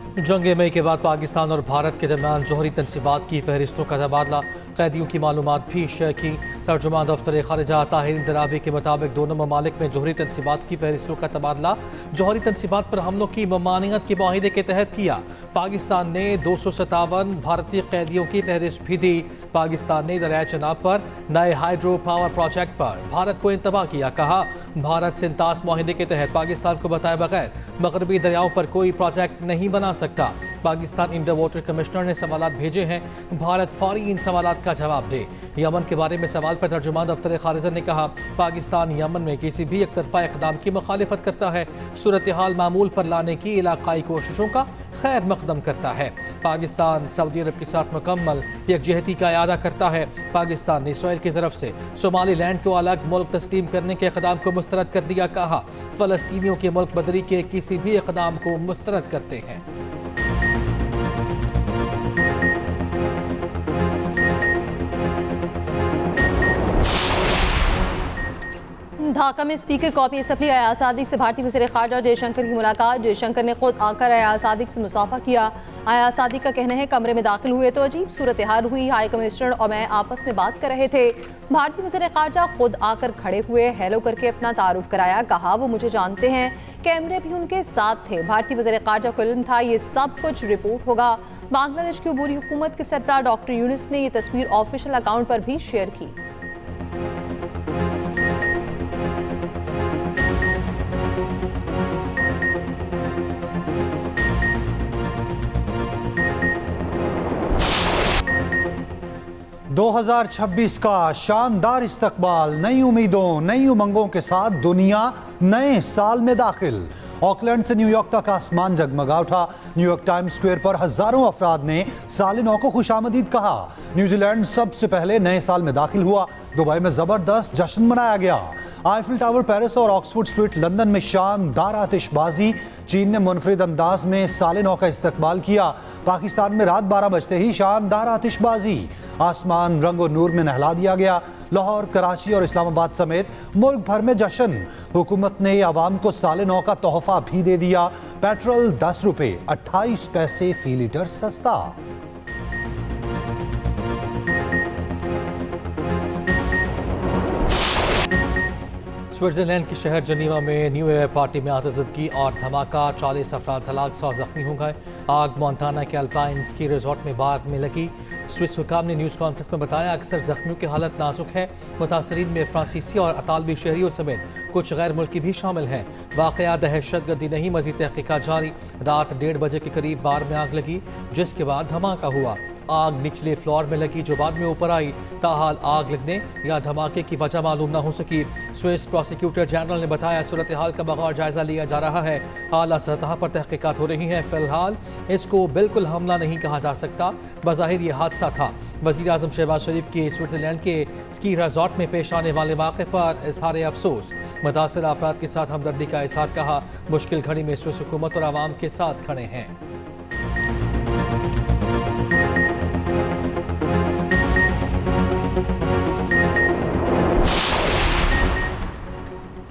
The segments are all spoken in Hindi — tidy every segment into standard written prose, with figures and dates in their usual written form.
जंग मई के बाद पाकिस्तान और भारत के दरमियान जौहरी तनसीबात की फहरिस्तों का तबादला, कैदियों की मालूमात भी शेयर की। तर्जुमान दफ्तर खारिजा ताहिर इंतराबी के मुताबिक दोनों ममालिक में जौहरी तनसीबात की फहरिस्तों का तबादला जौहरी तनसीबात पर हमलों की ममानियत के माहिदे के तहत किया। पाकिस्तान ने 257 भारतीय कैदियों की फहरिस्त भी दी। पाकिस्तान ने दरिया चनाब पर नए हाइड्रो पावर प्रोजेक्ट पर भारत को इंतबाह किया। कहा, भारत से इंतास माहिदे के तहत पाकिस्तान को बताए बगैर मगरबी दरियाओं पर कोई प्रोजेक्ट नहीं बना सकता। पाकिस्तान इंडर वाटर कमिश्नर ने सवालात भेजे हैं, भारत फौरी इन सवालात का जवाब दे। यमन के बारे में सवाल पर तर्जुमान दफ्तर खारिजा ने कहा, पाकिस्तान यमन में किसी भी एक तरफा इक़दाम की मुखालिफत करता है, सूरत हाल मामूल पर लाने की इलाकाई कोशिशों का खैर मकदम करता है। पाकिस्तान सऊदी अरब के साथ मुकम्मल यकजहती का इरादा करता है। पाकिस्तान ने इसराइल की तरफ से सोमालीलैंड को अलग मुल्क तस्लीम करने के इक़दाम को मुस्तरद कर दिया। कहा, फ़लस्तीनियों के मुल्क बदरी के किसी भी इक़दाम को मुस्तरद करते हैं। ढाका में स्पीकर कौमी असम्बली अयाज सादिक से भारतीय वज़ीर ख़ारजा जयशंकर की मुलाकात। जयशंकर ने खुद आकर अयाज सादिक से मुसाफा किया। अयाज सादिक का कहना है, कमरे में दाखिल हुए तो अजीब सूरत हाल हुई। हाई कमिश्नर और मैं आपस में बात कर रहे थे। भारतीय वज़ीर ख़ारजा खुद आकर खड़े हुए, हेलो करके अपना तारुफ कराया। कहा वो मुझे जानते हैं, कैमरे भी उनके साथ थे। भारतीय वज़ीर ख़ारजा को इल्म था ये सब कुछ रिपोर्ट होगा। बांग्लादेश की अबूरी हुकूमत के सरबराह डॉक्टर यूनुस ने ये तस्वीर ऑफिशियल अकाउंट पर भी शेयर की। दो 2026 का शानदार इस्तकबाल, नई उम्मीदों नई उमंगों के साथ दुनिया नए साल में दाखिल। ऑकलैंड से न्यूयॉर्क तक आसमान जगमगा उठा। न्यूयॉर्क टाइम्स स्क्वायर पर हजारों अफराद ने साल नौ को खुशामदीद कहा। न्यूजीलैंड सबसे पहले नए साल में दाखिल हुआ। दुबई में जबरदस्त जश्न मनाया गया। आईफिल टावर पेरिस और ऑक्सफोर्ड स्ट्रीट लंदन में शानदार आतिशबाजी। चीन ने मुनफरिद अंदाज में साल नौ का इस्तकबाल किया। पाकिस्तान में रात 12 बजते ही शानदार आतिशबाजी। आसमान रंग और नूर में नहला दिया गया। लाहौर, कराची और इस्लामाबाद समेत मुल्क भर में जश्न। हुकूमत ने आवाम को साल नौ का तोहफा भी दे दिया। पेट्रोल 10 रुपए 28 पैसे फी लीटर सस्ता। स्विट्जरलैंड के शहर जनीवा में न्यू ईयर पार्टी में आतिशबाजी और धमाका, 40 अफराद हलाक, 100 जख्मी हो गए। आग मोंटाना के अल्पाइन स्की रिजॉर्ट में बाद में लगी। स्विस हुकाम ने न्यूज़ कॉन्फ्रेंस में बताया, अक्सर जख्मियों की हालत नाजुक है। मुतासरीन में फ्रांसीसी और अतालवी शहरियों समेत कुछ गैर मुल्की भी शामिल हैं। वाक़या दहशतगर्दी नहीं, मज़ीद तहकीकात जारी। रात 1:30 बजे के करीब बार में आग लगी, जिसके बाद धमाका हुआ। आग निचले फ्लोर में लगी, जो बाद में ऊपर आई। ताहाल आग लगने या धमाके की वजह मालूम न हो सकी। स्विस प्रोसिक्यूटर जनरल ने बताया, सूरत हाल का बगौर जायजा लिया जा रहा है। आला सतह पर तहकीकात हो रही हैं। फिलहाल इसको बिल्कुल हमला नहीं कहा जा सकता। बज़ाहिर ये हादसा था। वज़ीर आज़म शहबाज शरीफ की स्विट्जरलैंड के स्की रिजॉर्ट में पेश आने वाले वाक़े पर इज़हार अफसोस। मुतासर अफराद के साथ हमदर्दी का इज़हार। कहा, मुश्किल घड़ी में स्विस हुकूमत और आवाम के साथ खड़े हैं।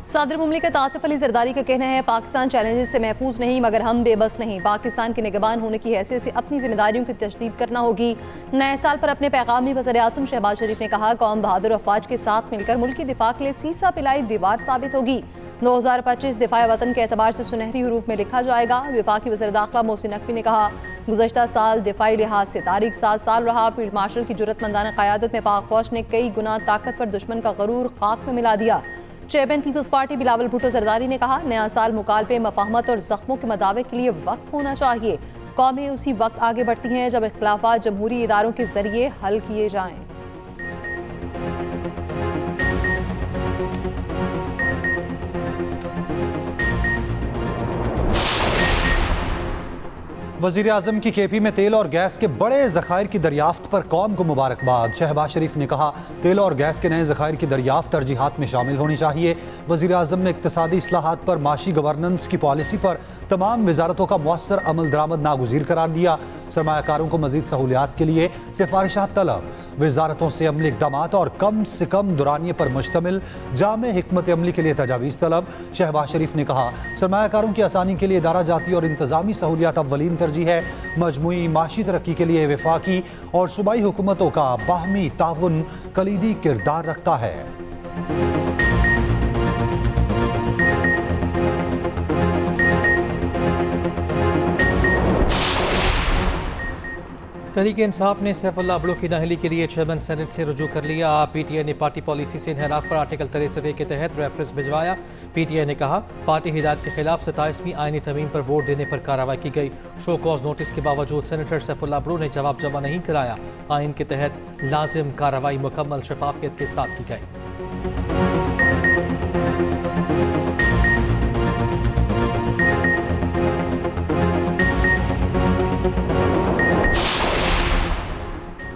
सदर मुमलिकत आसिफ अली जरदारी का कहना है, पाकिस्तान चैलेंजेस से महफूज नहीं, मगर हम बेबस नहीं। पाकिस्तान के निगहबान होने की हैसियत से अपनी जिम्मेदारियों की तशदीद करना होगी। नए साल पर अपने पैगाम में वज़ीर आज़म शहबाज शरीफ ने कहा, कौम बहादुर अफवाज के साथ मिलकर मुल्क की दिफा के लिए सीसा पिलाई दीवार साबित होगी। 2025 दिफाए वतन के एतबार से सुनहरी हरूफ में लिखा जाएगा। वफाकी वज़ीर दाखिला मोहसिन नकवी ने कहा, गुज़श्ता साल दिफाई लिहाज से तारीख 7 साल रहा। फील्ड मार्शल की जुर्रतमंदाना क़यादत में पाक फौज ने कई गुना ताकतवर दुश्मन का गरूर खाक में मिला दिया। चेयरमैन पीपल्स पार्टी बिलावल भुट्टो जरदारी ने कहा, नया साल मुकालबे, मफाहमत और जख्मों के मदावे के लिए वक्फ होना चाहिए। कौमें उसी वक्त आगे बढ़ती हैं जब इख्तिलाफात जमहूरी इदारों के जरिए हल किए जाएं। वज़ीर आज़म की केपी में तेल और गैस के बड़े ज़खायर की दरियाफ्त पर कौम को मुबारकबाद। शहबाज शरीफ ने कहा, तेल और गैस के नए ज़खायर की दरियाफ्त तरजीहात में शामिल होनी चाहिए। वज़ीर आज़म ने इक़्तिसादी इस्लाहात पर माशी गवर्नेंस की पॉलिसी पर तमाम वजारतों का मौसर अमल दरामद नागुज़ीर करार दिया। सरमायाकारों को मजीद सहूलियात के लिए सिफारिशात तलब। वजारतों से अमली इक़दामात और कम से कम दुरानिये पर मुश्तमिल जामे हिकमत अमली के लिए तजावीज़ तलब। शहबाज शरीफ ने कहा, सरमायाकारों की आसानी के लिए इदारा जाती और इंतजामी सहूलियात अव्वलीन तरजीह है। मजमूई माशी तरक्की के लिए वफाकी और सूबाई हुकूमतों का बाहमी ताउन कलीदी किरदार रखता है। तहरीक इंसाफ ने सैफुल्लाह अब्दुल्ला की नाअहली के लिए चेयरमैन सेनेट से रुजू कर लिया। पीटीआई ने पार्टी पॉलिसी से इन्हराफ पर आर्टिकल 63 के तहत रेफरेंस भिजवाया। पीटीआई ने कहा, पार्टी हिदायत के खिलाफ 27वीं आईनी तरमीम पर वोट देने पर कार्रवाई की गई। शो कॉज नोटिस के बावजूद सेनेटर सैफुल्लाह अब्दुल्ला ने जवाब जमा नहीं कराया। आइन के तहत लाजिम कार्रवाई मुकम्मल शफाफियत के साथ की गई।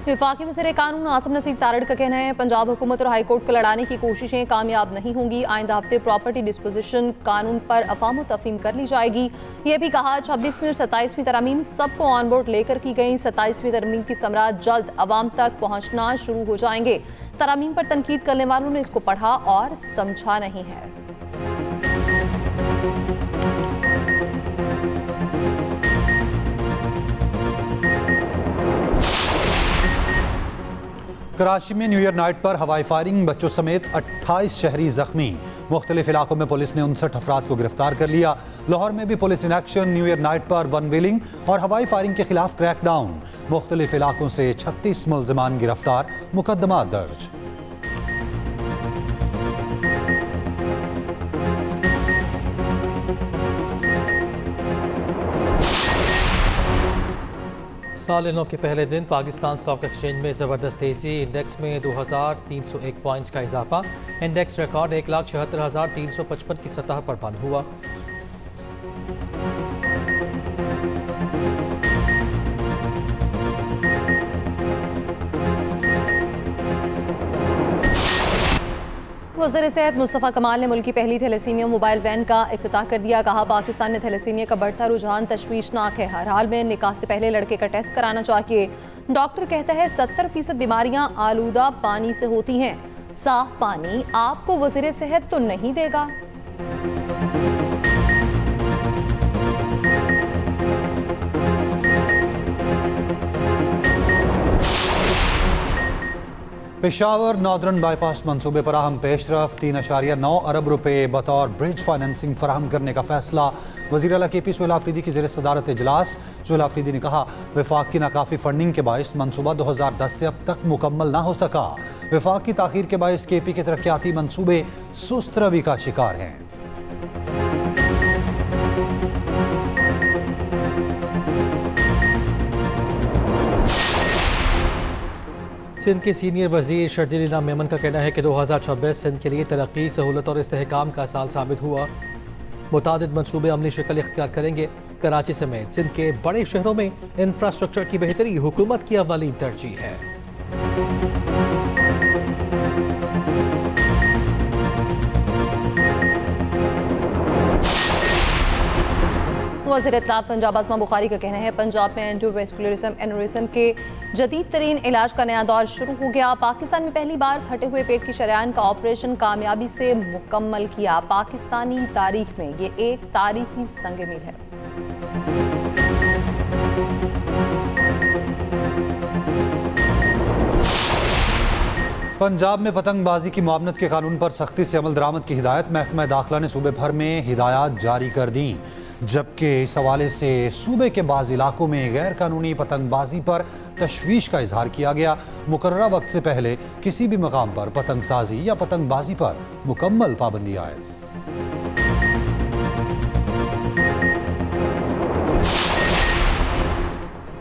वफाकी वज़ीर कानून आसिम नसीर तारड़ का कहना है, पंजाब हुकूमत और हाई कोर्ट को लड़ाने की कोशिशें कामयाब नहीं होंगी। आइंदा हफ्ते प्रॉपर्टी डिस्पोजिशन कानून पर अफाम तफहीम कर ली जाएगी। ये भी कहा, 26वीं और 27वीं तरमीम सबको ऑन बोर्ड लेकर की गई। 27वीं तरमीम की समरात जल्द अवाम तक पहुँचना शुरू हो जाएंगे। तरमीम पर तनकीद करने वालों ने इसको पढ़ा और समझा नहीं है। कराची में न्यू ईयर नाइट पर हवाई फायरिंग, बच्चों समेत 28 शहरी जख्मी। मुख्तलिफ इलाकों में पुलिस ने 59 अफराद को गिरफ्तार कर लिया। लाहौर में भी police in action, new year night पर वन व्हीलिंग और हवाई फायरिंग के खिलाफ क्रैकडाउन। मुख्तलिफ इलाकों से 36 मुल्जिमान गिरफ्तार, मुकदमा दर्ज। साल नौ के पहले दिन पाकिस्तान स्टॉक एक्सचेंज में ज़बरदस्त तेज़ी। इंडेक्स में 2301 पॉइंट्स का इजाफा। इंडेक्स रिकॉर्ड 1,76,355 की सतह पर बंद हुआ। वज़ीर सेहत मुस्तफ़ा कमाल ने मुल्क की पहली थैलेसीमिया मोबाइल वैन का इफ्तिताह कर दिया। कहा, पाकिस्तान में थैलेसीमिया का बढ़ता रुझान तशवीशनाक है। हर हाल में निकाह से पहले लड़के का टेस्ट कराना चाहिए। डॉक्टर कहता है 70% बीमारियां आलूदा पानी से होती हैं। साफ पानी आपको वज़ीर सेहत तो नहीं देगा। पेशावर नॉर्दर्न बाईपास मंसूबे पर अहम पेशरफ, 3.9 अरब रुपए बतौर ब्रिज फाइनेंसिंग फराहम करने का फैसला। वज़ीर आला KP सुहेल आफरीदी की ज़ेर सदारत इजलास। सुहेल आफरीदी ने कहा, वफाक की नाकाफी फंडिंग के बायस मंसूबा 2010 से अब तक मुकम्मल ना हो सका। वफाक की ताख़ीर के बायस KP के तरक्याती मंसूबे सुस्त रवी का शिकार हैं। सिंध के सीनियर वजीर शर्जील इनाम मेमन का कहना है कि 2026 सिंध के लिए तरक्की, सहूलत और इस्तेहकाम का साल साबित हुआ। मुतादिद मनसूबे अमली शक्ल इख्तियार करेंगे। कराची समेत सिंध के बड़े शहरों में इंफ्रास्ट्रक्चर की बेहतरी हुकूमत की अव्वलीन तरजीह है। वज़ीर इत्तलात पंजाब आज़मा बुखारी का कहना है, पंजाब में एंडोवेस्कुलरिज्म एनोरिज्म के जदीद तरीन इलाज का नया दौर शुरू हो गया। पाकिस्तान में पहली बार फटे हुए पेट की शरेआन का ऑपरेशन कामयाबी से मुकम्मल किया। पाकिस्तानी तारीख में ये एक तारीखी संग-ए-मील है। पंजाब में पतंगबाजी की मुआवनत के कानून पर सख्ती से अमल दरामद की हिदायत। महकमा दाखिला ने सूबे भर में हिदायत जारी कर दी, जबकि इस हवाले से सूबे के बाज़ इलाकों में गैर कानूनी पतंगबाजी पर तशवीश का इजहार किया गया। मुकर्ररा वक्त से पहले किसी भी मकाम पर पतंगसाजी या पतंगबाजी पर मुकम्मल पाबंदी आए।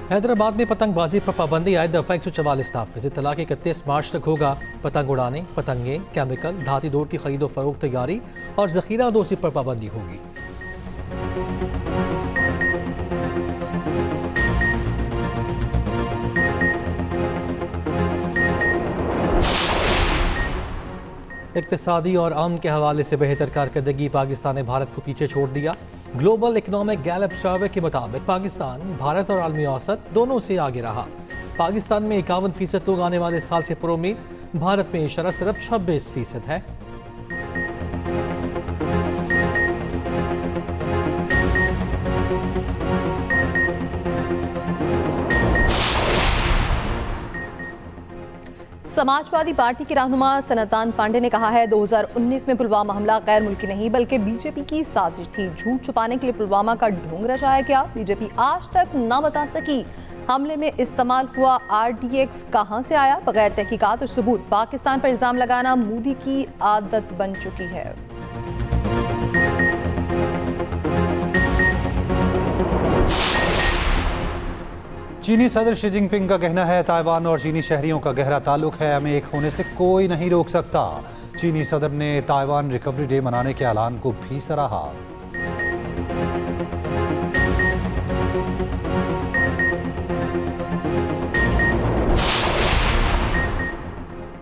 हैदराबाद में पतंगबाजी पर पाबंदी आए दफ़ा 144 नाफिज। इत्तला के 31 मार्च तक होगा पतंग उड़ाने, पतंगे, केमिकल, धाती डोर की खरीदो फरोख्त, तैयारी और जखीरा दोसी पर पाबंदी होगी। इक्तिसादी और अमन के हवाले से बेहतर कारकर्दगी, पाकिस्तान ने भारत को पीछे छोड़ दिया। ग्लोबल इकोनॉमिक गैलप सर्वे के मुताबिक पाकिस्तान भारत और आलमी औसत दोनों से आगे रहा। पाकिस्तान में 51% लोग आने वाले साल से पुरुम्मीद, भारत में इशारा सिर्फ 26% है। समाजवादी पार्टी के रहनुमा सनातन पांडे ने कहा है 2019 में पुलवामा हमला गैर मुल्की नहीं बल्कि बीजेपी की साजिश थी। झूठ छुपाने के लिए पुलवामा का ढोंग रचाया गया। बीजेपी आज तक न बता सकी हमले में इस्तेमाल हुआ RDX कहां से आया। बगैर तहकीकात और सबूत पाकिस्तान पर इल्जाम लगाना मोदी की आदत बन चुकी है। चीनी सदर शी जिनपिंग का कहना है ताइवान और चीनी शहरियों का गहरा ताल्लुक है, हमें एक होने से कोई नहीं रोक सकता। चीनी सदर ने ताइवान रिकवरी डे मनाने के ऐलान को भी सराहा।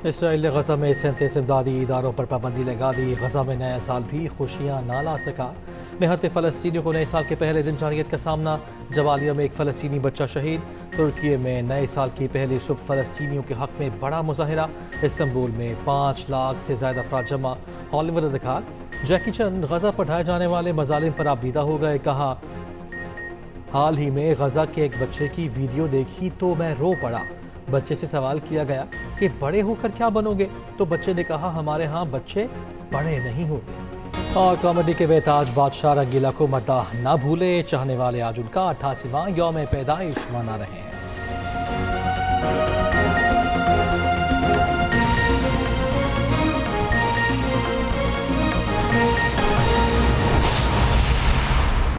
इसराइल ने गजा में 37 इमदादी इदारों पर पाबंदी लगा दी। गजा में नया साल भी खुशियां ना ला सका। निहत्ते फ़लस्तीनियों को नए साल के पहले दिन जानियत का सामना। जवालिया में एक फ़लस्तीनी बच्चा शहीद। तुर्की में नए साल की पहली सुबह फ़लस्तीनियों के हक़ में बड़ा मुजाहिरा। इस्तांबुल में 5 लाख से ज़्यादा अफराद जमा। हॉलीवुड अदाकार जैकी चैन गजा पर ढाए जाने वाले मज़ालिम पर आबदीदा हो गए। कहा, हाल ही में गजा के एक बच्चे की वीडियो देखी तो मैं रो पड़ा। बच्चे से सवाल किया गया कि बड़े होकर क्या बनोगे, तो बच्चे ने कहा हमारे यहाँ बच्चे बड़े नहीं होते। और कॉमेडी के बेताज बादशाह रंगीला को मद्दाह ना भूले, चाहने वाले आज उनका 88वां यौम पैदाइश मना रहे हैं।